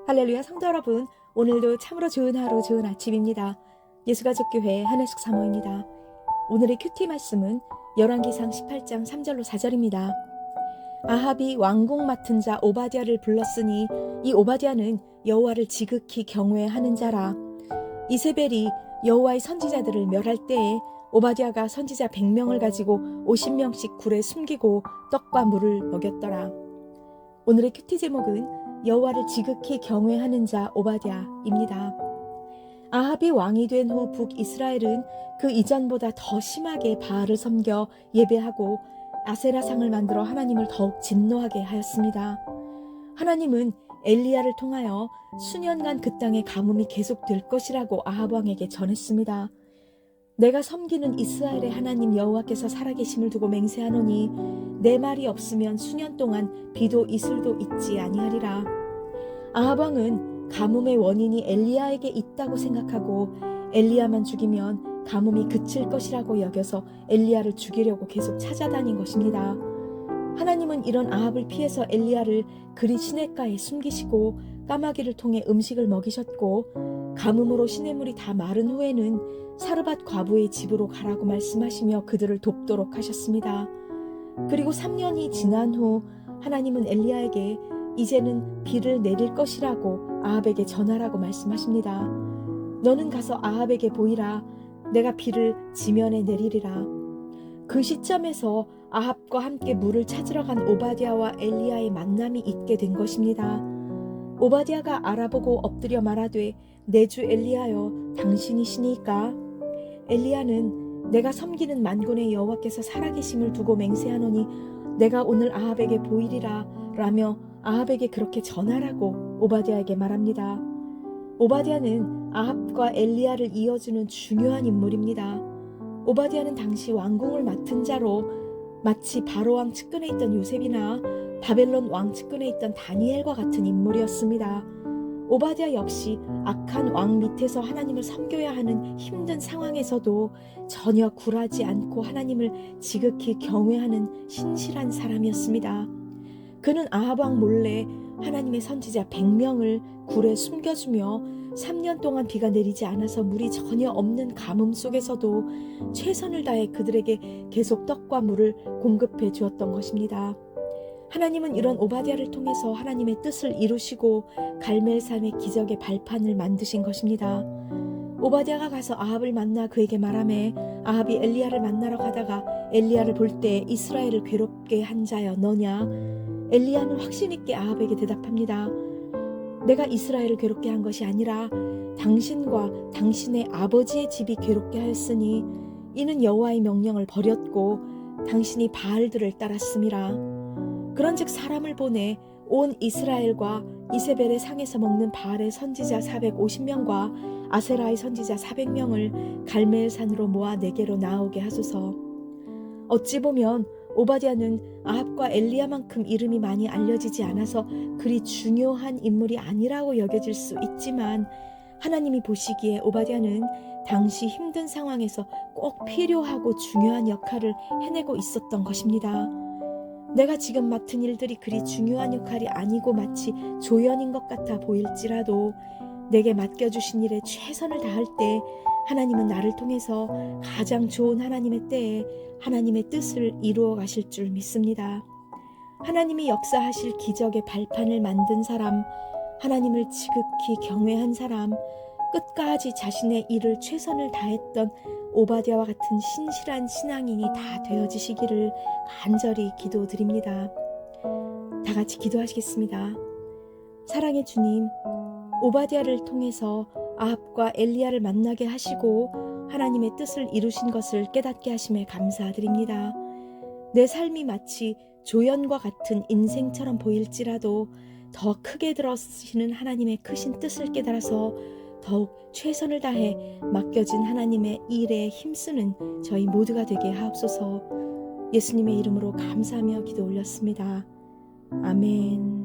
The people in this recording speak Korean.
할렐루야 성도 여러분, 오늘도 참으로 좋은 하루 좋은 아침입니다. 예수가족교회 한혜숙 사모입니다. 오늘의 큐티 말씀은 열왕기상 18장 3절로 4절입니다. 아합이 왕궁 맡은 자 오바댜를 불렀으니 이 오바댜는 여호와를 지극히 경외하는 자라. 이세벨이 여호와의 선지자들을 멸할 때에 오바댜가 선지자 100명을 가지고 50명씩 굴에 숨기고 떡과 물을 먹였더라. 오늘의 큐티 제목은 여호와를 지극히 경외하는 자 오바댜입니다. 아합이 왕이 된 후 북이스라엘은 그 이전보다 더 심하게 바알을 섬겨 예배하고 아세라상을 만들어 하나님을 더욱 진노하게 하였습니다. 하나님은 엘리야를 통하여 수년간 그 땅에 가뭄이 계속될 것이라고 아합 왕에게 전했습니다. 내가 섬기는 이스라엘의 하나님 여호와께서 살아계심을 두고 맹세하노니 내 말이 없으면 수년 동안 비도 이슬도 있지 아니하리라. 아합 왕은 가뭄의 원인이 엘리야에게 있다고 생각하고 엘리야만 죽이면 가뭄이 그칠 것이라고 여겨서 엘리야를 죽이려고 계속 찾아다닌 것입니다. 하나님은 이런 아합을 피해서 엘리야를 그리 시냇가에 숨기시고 까마귀를 통해 음식을 먹이셨고 가뭄으로 시냇물이 다 마른 후에는 사르밧 과부의 집으로 가라고 말씀하시며 그들을 돕도록 하셨습니다. 그리고 3년이 지난 후 하나님은 엘리야에게 이제는 비를 내릴 것이라고 아합에게 전하라고 말씀하십니다. 너는 가서 아합에게 보이라. 내가 비를 지면에 내리리라. 그 시점에서 아합과 함께 물을 찾으러 간 오바댜와 엘리야의 만남이 있게 된 것입니다. 오바댜가 알아보고 엎드려 말하되 내 주 엘리야여 당신이시니까? 엘리야는 내가 섬기는 만군의 여호와께서 살아계심을 두고 맹세하노니 내가 오늘 아합에게 보이리라 라며 아합에게 그렇게 전하라고 오바댜에게 말합니다. 오바댜는 아합과 엘리야를 이어주는 중요한 인물입니다. 오바댜는 당시 왕궁을 맡은 자로 마치 바로왕 측근에 있던 요셉이나 바벨론 왕 측근에 있던 다니엘과 같은 인물이었습니다. 오바댜 역시 악한 왕 밑에서 하나님을 섬겨야 하는 힘든 상황에서도 전혀 굴하지 않고 하나님을 지극히 경외하는 신실한 사람이었습니다. 그는 아합 왕 몰래 하나님의 선지자 100명을 굴에 숨겨주며 3년 동안 비가 내리지 않아서 물이 전혀 없는 가뭄 속에서도 최선을 다해 그들에게 계속 떡과 물을 공급해 주었던 것입니다. 하나님은 이런 오바댜를 통해서 하나님의 뜻을 이루시고 갈멜산의 기적의 발판을 만드신 것입니다. 오바댜가 가서 아합을 만나 그에게 말하매 아합이 엘리야를 만나러 가다가 엘리야를 볼 때 이스라엘을 괴롭게 한 자여 너냐? 엘리야는 확신 있게 아합에게 대답합니다. 내가 이스라엘을 괴롭게 한 것이 아니라 당신과 당신의 아버지의 집이 괴롭게 하였으니 이는 여호와의 명령을 버렸고 당신이 바알들을 따랐음이라. 그런즉 사람을 보내 온 이스라엘과 이세벨의 상에서 먹는 바알의 선지자 450명과 아세라의 선지자 400명을 갈멜산으로 모아 내게로 나오게 하소서. 어찌 보면 오바댜는 아합과 엘리야만큼 이름이 많이 알려지지 않아서 그리 중요한 인물이 아니라고 여겨질 수 있지만 하나님이 보시기에 오바댜는 당시 힘든 상황에서 꼭 필요하고 중요한 역할을 해내고 있었던 것입니다. 내가 지금 맡은 일들이 그리 중요한 역할이 아니고 마치 조연인 것 같아 보일지라도 내게 맡겨주신 일에 최선을 다할 때 하나님은 나를 통해서 가장 좋은 하나님의 때에 하나님의 뜻을 이루어 가실 줄 믿습니다. 하나님이 역사하실 기적의 발판을 만든 사람, 하나님을 지극히 경외한 사람, 끝까지 자신의 일을 최선을 다했던 오바댜와 같은 신실한 신앙인이 다 되어지시기를 간절히 기도드립니다. 다 같이 기도하시겠습니다. 사랑의 주님, 오바댜를 통해서 아합과 엘리야를 만나게 하시고 하나님의 뜻을 이루신 것을 깨닫게 하심에 감사드립니다. 내 삶이 마치 조연과 같은 인생처럼 보일지라도 더 크게 들어쓰시는 하나님의 크신 뜻을 깨달아서 더욱 최선을 다해 맡겨진 하나님의 일에 힘쓰는 저희 모두가 되게 하옵소서. 예수님의 이름으로 감사하며 기도 올렸습니다. 아멘.